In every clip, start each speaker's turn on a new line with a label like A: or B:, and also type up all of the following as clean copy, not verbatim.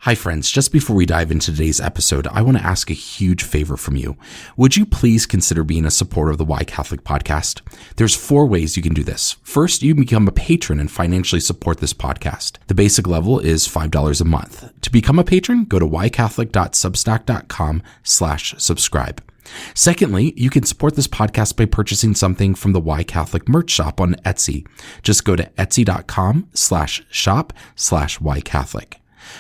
A: Hi friends, just before we dive into today's episode, I want to ask a huge favor from you. Would you please consider being a supporter of the Why Catholic podcast? There's 4 ways you can do this. First, you can become a patron and financially support this podcast. The basic level is $5 a month. To become a patron, go to whycatholic.substack.com/subscribe. Secondly, you can support this podcast by purchasing something from the Why Catholic merch shop on Etsy. Just go to etsy.com/shop/whycatholic.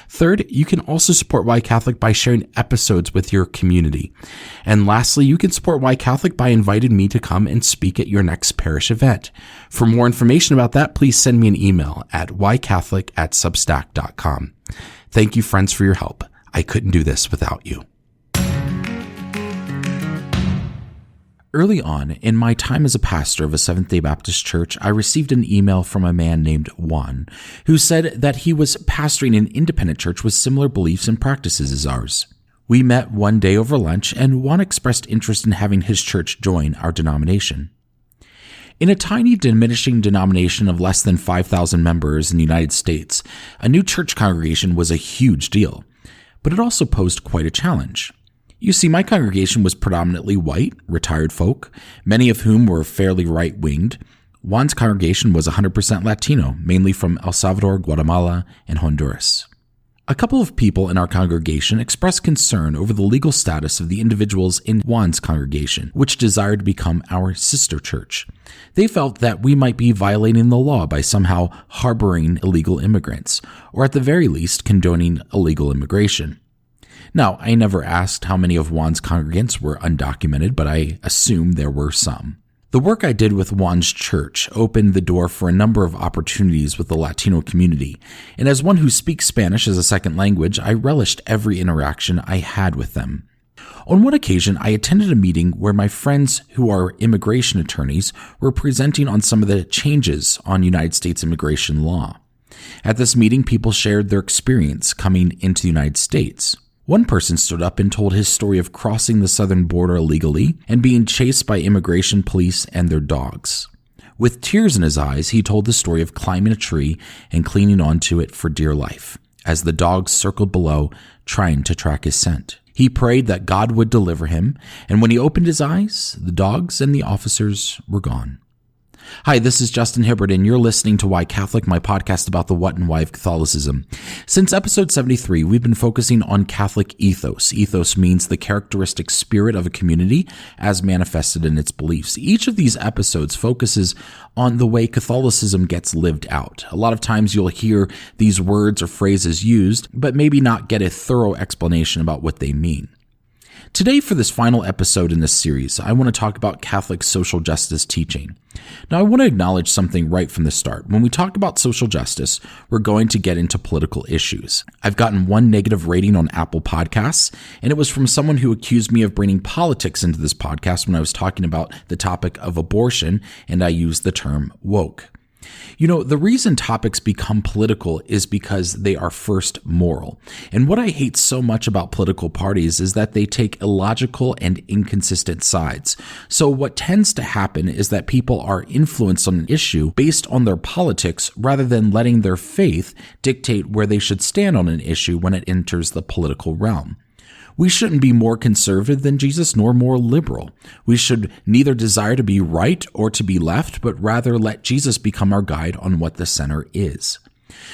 A: Third, you can also support Why Catholic by sharing episodes with your community. And lastly, you can support Why Catholic by inviting me to come and speak at your next parish event. For more information about that, please send me an email at whycatholic@substack.com. Thank you, friends, for your help. I couldn't do this without you. Early on, in my time as a pastor of a Seventh-day Baptist church, I received an email from a man named Juan, who said that he was pastoring an independent church with similar beliefs and practices as ours. We met one day over lunch, and Juan expressed interest in having his church join our denomination. In a tiny, diminishing denomination of less than 5,000 members in the United States, a new church congregation was a huge deal, but it also posed quite a challenge. You see, my congregation was predominantly white, retired folk, many of whom were fairly right-winged. Juan's congregation was 100% Latino, mainly from El Salvador, Guatemala, and Honduras. A couple of people in our congregation expressed concern over the legal status of the individuals in Juan's congregation, which desired to become our sister church. They felt that we might be violating the law by somehow harboring illegal immigrants, or at the very least condoning illegal immigration. Now, I never asked how many of Juan's congregants were undocumented, but I assume there were some. The work I did with Juan's church opened the door for a number of opportunities with the Latino community, and as one who speaks Spanish as a second language, I relished every interaction I had with them. On one occasion, I attended a meeting where my friends who are immigration attorneys were presenting on some of the changes on United States immigration law. At this meeting, people shared their experience coming into the United States. One person stood up and told his story of crossing the southern border illegally and being chased by immigration police and their dogs. With tears in his eyes, he told the story of climbing a tree and clinging onto it for dear life, as the dogs circled below, trying to track his scent. He prayed that God would deliver him, and when he opened his eyes, the dogs and the officers were gone. Hi, this is Justin Hibbard, and you're listening to Why Catholic, my podcast about the what and why of Catholicism. Since episode 73, we've been focusing on Catholic ethos. Ethos means the characteristic spirit of a community as manifested in its beliefs. Each of these episodes focuses on the way Catholicism gets lived out. A lot of times you'll hear these words or phrases used, but maybe not get a thorough explanation about what they mean. Today, for this final episode in this series, I want to talk about Catholic social justice teaching. Now, I want to acknowledge something right from the start. When we talk about social justice, we're going to get into political issues. I've gotten one negative rating on Apple Podcasts, and it was from someone who accused me of bringing politics into this podcast when I was talking about the topic of abortion, and I used the term woke. You know, the reason topics become political is because they are first moral. And what I hate so much about political parties is that they take illogical and inconsistent sides. So what tends to happen is that people are influenced on an issue based on their politics rather than letting their faith dictate where they should stand on an issue when it enters the political realm. We shouldn't be more conservative than Jesus nor more liberal. We should neither desire to be right or to be left, but rather let Jesus become our guide on what the center is.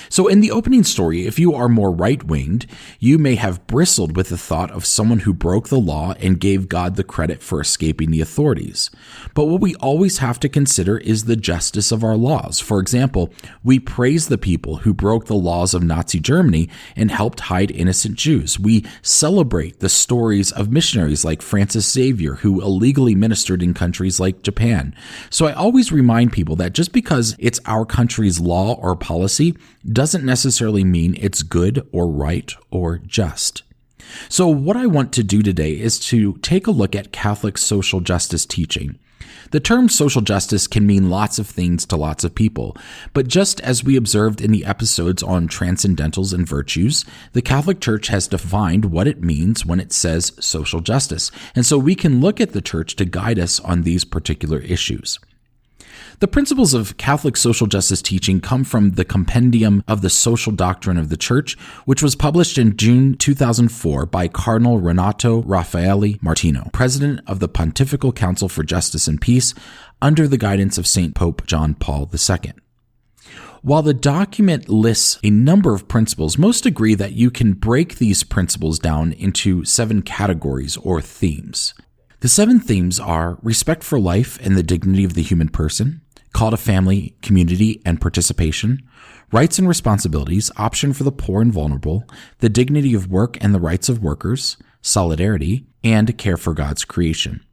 A: So in the opening story, if you are more right-winged, you may have bristled with the thought of someone who broke the law and gave God the credit for escaping the authorities. But what we always have to consider is the justice of our laws. For example, we praise the people who broke the laws of Nazi Germany and helped hide innocent Jews. We celebrate the stories of missionaries like Francis Xavier, who illegally ministered in countries like Japan. So I always remind people that just because it's our country's law or policy doesn't necessarily mean it's good or right or just. So what I want to do today is to take a look at Catholic social justice teaching. The term social justice can mean lots of things to lots of people, but just as we observed in the episodes on transcendentals and virtues, the Catholic Church has defined what it means when it says social justice, and so we can look at the Church to guide us on these particular issues. The principles of Catholic social justice teaching come from the Compendium of the Social Doctrine of the Church, which was published in June 2004 by Cardinal Renato Raffaele Martino, President of the Pontifical Council for Justice and Peace, under the guidance of St. Pope John Paul II. While the document lists a number of principles, most agree that you can break these principles down into 7 categories or themes. The 7 themes are respect for life and the dignity of the human person, call to family, community, and participation, rights and responsibilities, option for the poor and vulnerable, the dignity of work and the rights of workers, solidarity, and care for God's creation.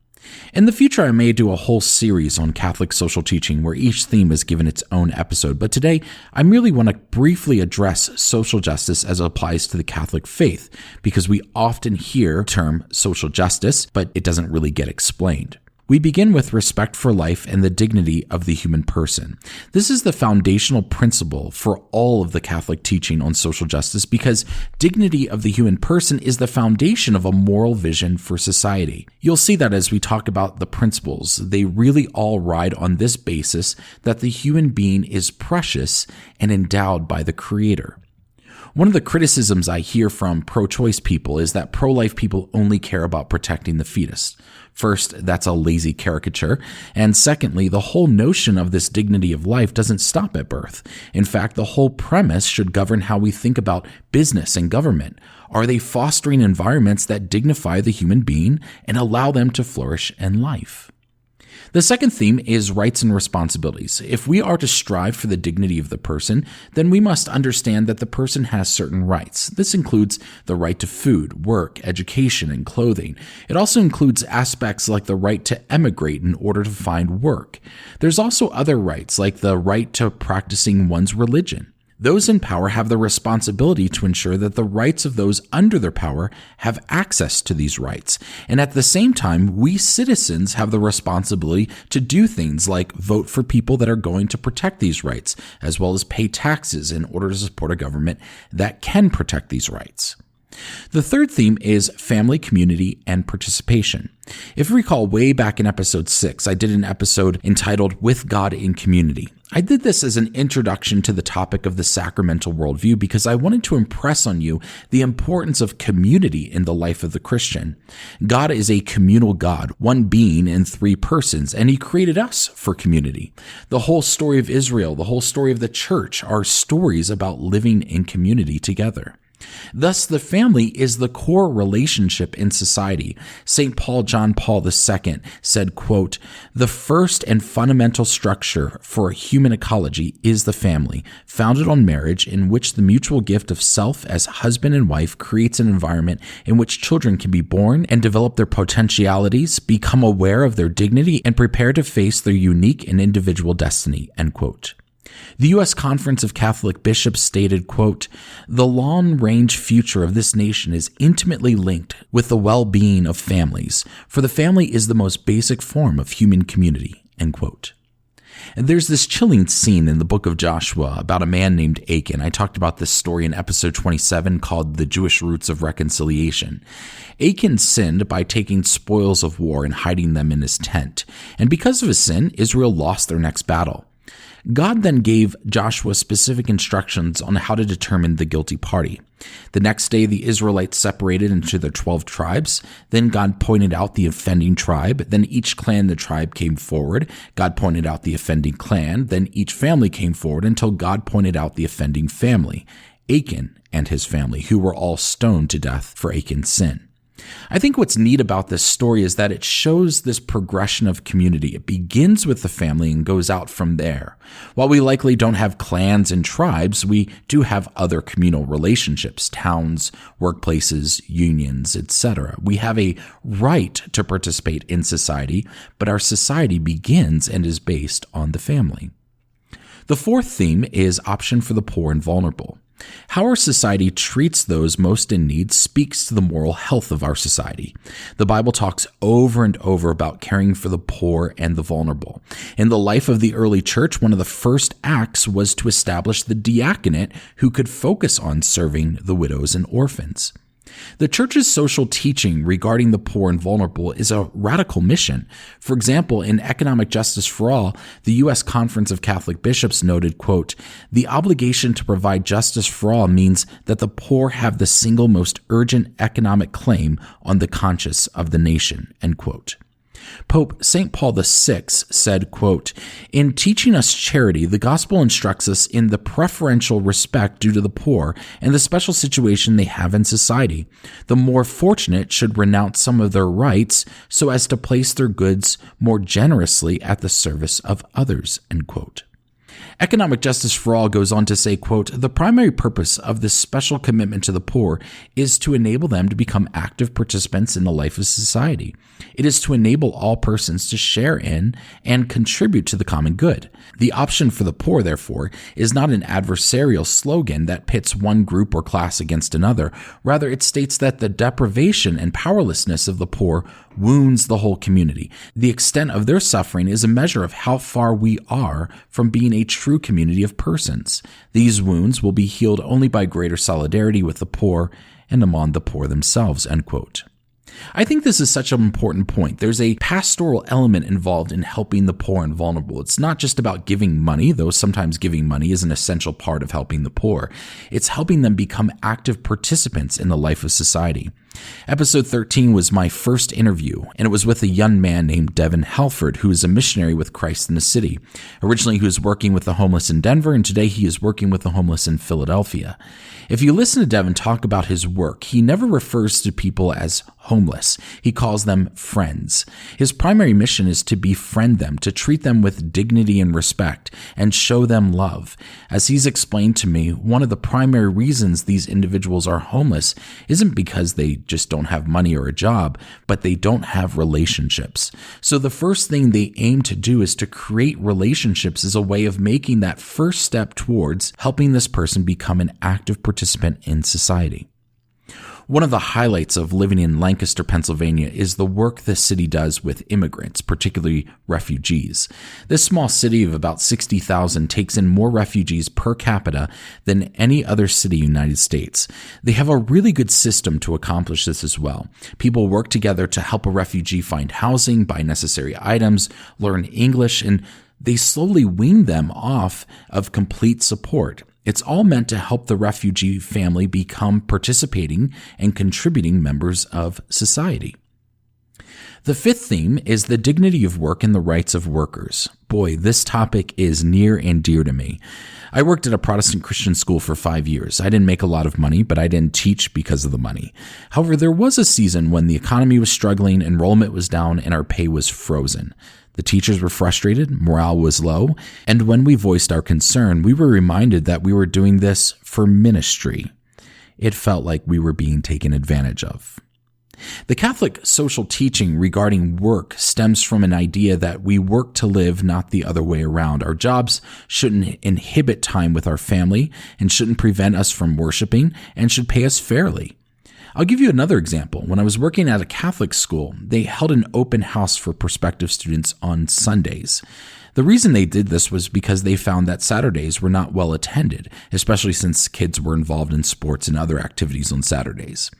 A: In the future, I may do a whole series on Catholic social teaching where each theme is given its own episode, but today I merely want to briefly address social justice as it applies to the Catholic faith, because we often hear the term social justice, but it doesn't really get explained. We begin with respect for life and the dignity of the human person. This is the foundational principle for all of the Catholic teaching on social justice because dignity of the human person is the foundation of a moral vision for society. You'll see that as we talk about the principles, they really all ride on this basis that the human being is precious and endowed by the Creator. One of the criticisms I hear from pro-choice people is that pro-life people only care about protecting the fetus. First, that's a lazy caricature. And secondly, the whole notion of this dignity of life doesn't stop at birth. In fact, the whole premise should govern how we think about business and government. Are they fostering environments that dignify the human being and allow them to flourish in life? The second theme is rights and responsibilities. If we are to strive for the dignity of the person, then we must understand that the person has certain rights. This includes the right to food, work, education, and clothing. It also includes aspects like the right to emigrate in order to find work. There's also other rights, like the right to practicing one's religion. Those in power have the responsibility to ensure that the rights of those under their power have access to these rights. And at the same time, we citizens have the responsibility to do things like vote for people that are going to protect these rights, as well as pay taxes in order to support a government that can protect these rights. The third theme is family, community, and participation. If you recall way back in episode 6, I did an episode entitled With God in Community. I did this as an introduction to the topic of the sacramental worldview because I wanted to impress on you the importance of community in the life of the Christian. God is a communal God, one being in 3 persons, and He created us for community. The whole story of Israel, the whole story of the church are stories about living in community together. Thus, the family is the core relationship in society. St. John Paul II said, quote, "The first and fundamental structure for human ecology is the family, founded on marriage, in which the mutual gift of self as husband and wife creates an environment in which children can be born and develop their potentialities, become aware of their dignity, and prepare to face their unique and individual destiny," end quote. The U.S. Conference of Catholic Bishops stated, quote, "The long-range future of this nation is intimately linked with the well-being of families, for the family is the most basic form of human community," end quote. And there's this chilling scene in the book of Joshua about a man named Achan. I talked about this story in episode 27 called The Jewish Roots of Reconciliation. Achan sinned by taking spoils of war and hiding them in his tent. And because of his sin, Israel lost their next battle. God then gave Joshua specific instructions on how to determine the guilty party. The next day, the Israelites separated into their 12 tribes. Then God pointed out the offending tribe. Then each clan in the tribe came forward. God pointed out the offending clan. Then each family came forward until God pointed out the offending family, Achan and his family, who were all stoned to death for Achan's sin. I think what's neat about this story is that it shows this progression of community. It begins with the family and goes out from there. While we likely don't have clans and tribes, we do have other communal relationships, towns, workplaces, unions, etc. We have a right to participate in society, but our society begins and is based on the family. The fourth theme is option for the poor and vulnerable. How our society treats those most in need speaks to the moral health of our society. The Bible talks over and over about caring for the poor and the vulnerable. In the life of the early church, one of the first acts was to establish the diaconate who could focus on serving the widows and orphans. The church's social teaching regarding the poor and vulnerable is a radical mission. For example, in Economic Justice for All, the U.S. Conference of Catholic Bishops noted, quote, "The obligation to provide justice for all means that the poor have the single most urgent economic claim on the conscience of the nation," end quote. Pope St. Paul VI said, quote, "In teaching us charity, the gospel instructs us in the preferential respect due to the poor and the special situation they have in society. The more fortunate should renounce some of their rights so as to place their goods more generously at the service of others," end quote. Economic Justice for All goes on to say, quote, "The primary purpose of this special commitment to the poor is to enable them to become active participants in the life of society. It is to enable all persons to share in and contribute to the common good. The option for the poor, therefore, is not an adversarial slogan that pits one group or class against another. Rather, it states that the deprivation and powerlessness of the poor wounds the whole community. The extent of their suffering is a measure of how far we are from being a true community of persons. These wounds will be healed only by greater solidarity with the poor and among the poor themselves," end quote. I think this is such an important point. There's a pastoral element involved in helping the poor and vulnerable. It's not just about giving money, though sometimes giving money is an essential part of helping the poor. It's helping them become active participants in the life of society. Episode 13 was my first interview, and it was with a young man named Devin Halford, who is a missionary with Christ in the City. Originally, he was working with the homeless in Denver, and today he is working with the homeless in Philadelphia. If you listen to Devin talk about his work, he never refers to people as homeless. He calls them friends. His primary mission is to befriend them, to treat them with dignity and respect, and show them love. As he's explained to me, one of the primary reasons these individuals are homeless isn't because they just don't have money or a job, but they don't have relationships. So the first thing they aim to do is to create relationships as a way of making that first step towards helping this person become an active participant in society. One of the highlights of living in Lancaster, Pennsylvania is the work the city does with immigrants, particularly refugees. This small city of about 60,000 takes in more refugees per capita than any other city in the United States. They have a really good system to accomplish this as well. People work together to help a refugee find housing, buy necessary items, learn English, and they slowly wean them off of complete support. It's all meant to help the refugee family become participating and contributing members of society. The fifth theme is the dignity of work and the rights of workers. Boy, this topic is near and dear to me. I worked at a Protestant Christian school for 5 years. I didn't make a lot of money, but I didn't teach because of the money. However, there was a season when the economy was struggling, enrollment was down, and our pay was frozen. The teachers were frustrated, morale was low, and when we voiced our concern, we were reminded that we were doing this for ministry. It felt like we were being taken advantage of. The Catholic social teaching regarding work stems from an idea that we work to live, not the other way around. Our jobs shouldn't inhibit time with our family and shouldn't prevent us from worshiping and should pay us fairly. I'll give you another example. When I was working at a Catholic school, they held an open house for prospective students on Sundays. The reason they did this was because they found that Saturdays were not well attended, especially since kids were involved in sports and other activities on Saturdays.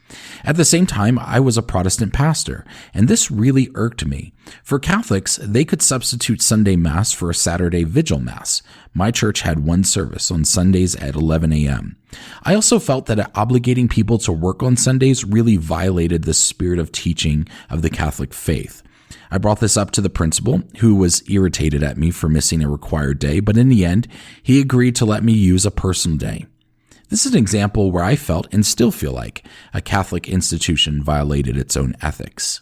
A: At the same time, I was a Protestant pastor, and this really irked me. For Catholics, they could substitute Sunday Mass for a Saturday Vigil Mass. My church had one service on Sundays at 11 a.m. I also felt that obligating people to work on Sundays really violated the spirit of teaching of the Catholic faith. I brought this up to the principal, who was irritated at me for missing a required day, but in the end, he agreed to let me use a personal day. This is an example where I felt and still feel like a Catholic institution violated its own ethics.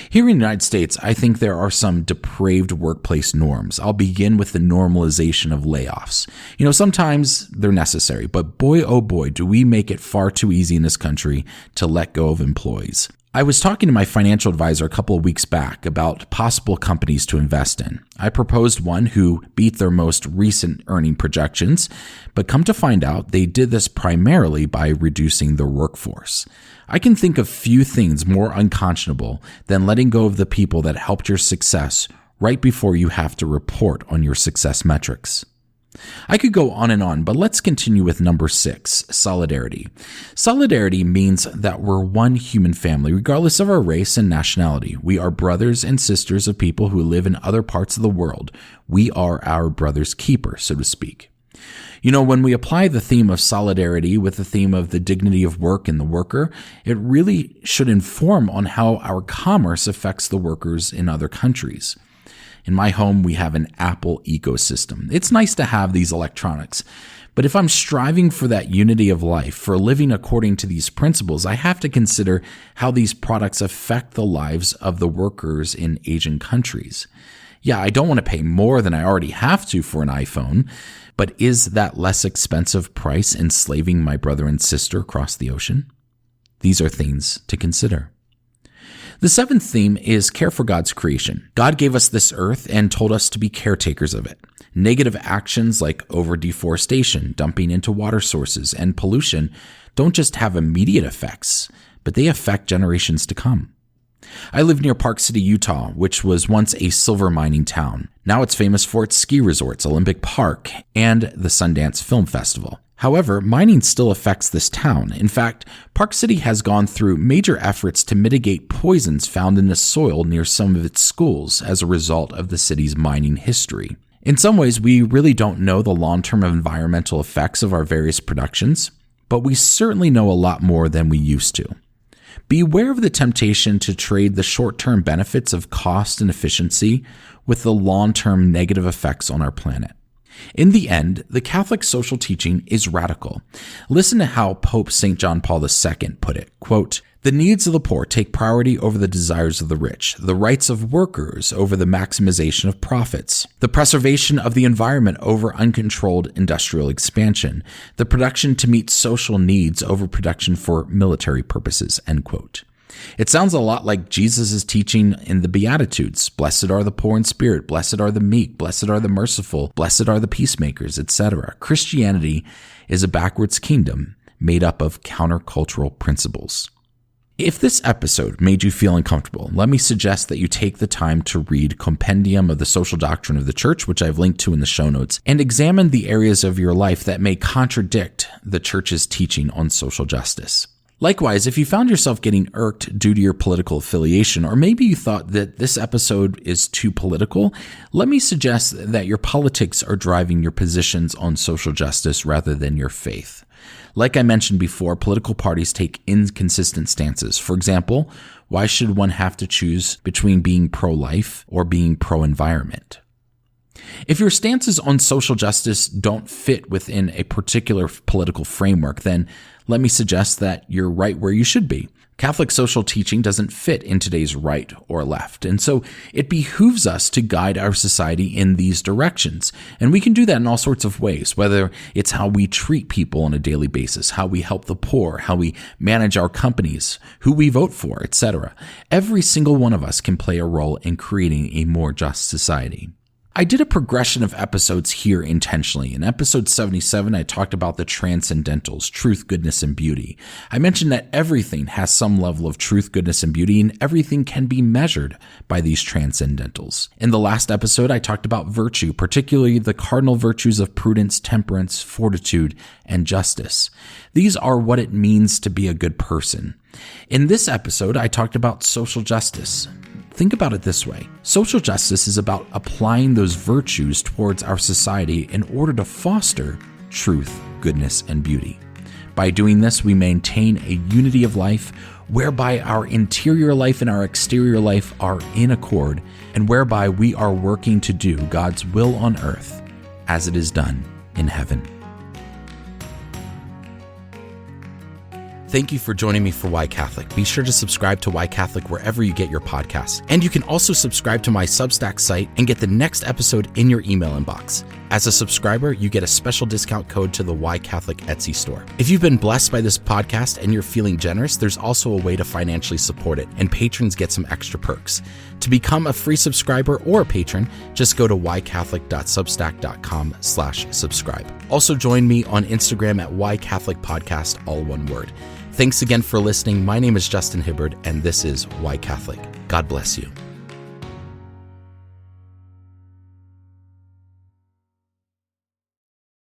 A: Here in the United States, I think there are some depraved workplace norms. I'll begin with the normalization of layoffs. Sometimes they're necessary, but boy, oh boy, do we make it far too easy in this country to let go of employees. I was talking to my financial advisor a couple of weeks back about possible companies to invest in. I proposed one who beat their most recent earning projections, but come to find out they did this primarily by reducing their workforce. I can think of few things more unconscionable than letting go of the people that helped your success right before you have to report on your success metrics. I could go on and on, but let's continue with number 6, solidarity. Solidarity means that we're one human family, regardless of our race and nationality. We are brothers and sisters of people who live in other parts of the world. We are our brother's keeper, so to speak. When we apply the theme of solidarity with the theme of the dignity of work and the worker, it really should inform on how our commerce affects the workers in other countries. In my home, we have an Apple ecosystem. It's nice to have these electronics, but if I'm striving for that unity of life, for living according to these principles, I have to consider how these products affect the lives of the workers in Asian countries. Yeah, I don't want to pay more than I already have to for an iPhone, but is that less expensive price enslaving my brother and sister across the ocean? These are things to consider. The 7th theme is care for God's creation. God gave us this earth and told us to be caretakers of it. Negative actions like over-deforestation, dumping into water sources, and pollution don't just have immediate effects, but they affect generations to come. I live near Park City, Utah, which was once a silver mining town. Now it's famous for its ski resorts, Olympic Park, and the Sundance Film Festival. However, mining still affects this town. In fact, Park City has gone through major efforts to mitigate poisons found in the soil near some of its schools as a result of the city's mining history. In some ways, we really don't know the long-term environmental effects of our various productions, but we certainly know a lot more than we used to. Beware of the temptation to trade the short-term benefits of cost and efficiency with the long-term negative effects on our planet. In the end, the Catholic social teaching is radical. Listen to how Pope St. John Paul II put it, quote, "The needs of the poor take priority over the desires of the rich, the rights of workers over the maximization of profits, the preservation of the environment over uncontrolled industrial expansion, the production to meet social needs over production for military purposes," end quote. It sounds a lot like Jesus' teaching in the Beatitudes. Blessed are the poor in spirit, blessed are the meek, blessed are the merciful, blessed are the peacemakers, etc. Christianity is a backwards kingdom made up of countercultural principles. If this episode made you feel uncomfortable, let me suggest that you take the time to read Compendium of the Social Doctrine of the Church, which I've linked to in the show notes, and examine the areas of your life that may contradict the Church's teaching on social justice. Likewise, if you found yourself getting irked due to your political affiliation, or maybe you thought that this episode is too political, let me suggest that your politics are driving your positions on social justice rather than your faith. Like I mentioned before, political parties take inconsistent stances. For example, why should one have to choose between being pro-life or being pro-environment? If your stances on social justice don't fit within a particular political framework, then let me suggest that you're right where you should be. Catholic social teaching doesn't fit in today's right or left, and so it behooves us to guide our society in these directions. And we can do that in all sorts of ways, whether it's how we treat people on a daily basis, how we help the poor, how we manage our companies, who we vote for, etc. Every single one of us can play a role in creating a more just society. I did a progression of episodes here intentionally. In episode 77, I talked about the transcendentals, truth, goodness, and beauty. I mentioned that everything has some level of truth, goodness, and beauty, and everything can be measured by these transcendentals. In the last episode, I talked about virtue, particularly the cardinal virtues of prudence, temperance, fortitude, and justice. These are what it means to be a good person. In this episode, I talked about social justice. Think about it this way. Social justice is about applying those virtues towards our society in order to foster truth, goodness, and beauty. By doing this, we maintain a unity of life whereby our interior life and our exterior life are in accord, and whereby we are working to do God's will on earth as it is done in heaven. Thank you for joining me for Why Catholic. Be sure to subscribe to Why Catholic wherever you get your podcasts. And you can also subscribe to my Substack site and get the next episode in your email inbox. As a subscriber, you get a special discount code to the Why Catholic Etsy store. If you've been blessed by this podcast and you're feeling generous, there's also a way to financially support it, and patrons get some extra perks. To become a free subscriber or a patron, just go to whycatholic.substack.com/subscribe. Also join me on Instagram at whycatholicpodcast, all one word. Thanks again for listening. My name is Justin Hibbard, and this is Why Catholic. God bless you.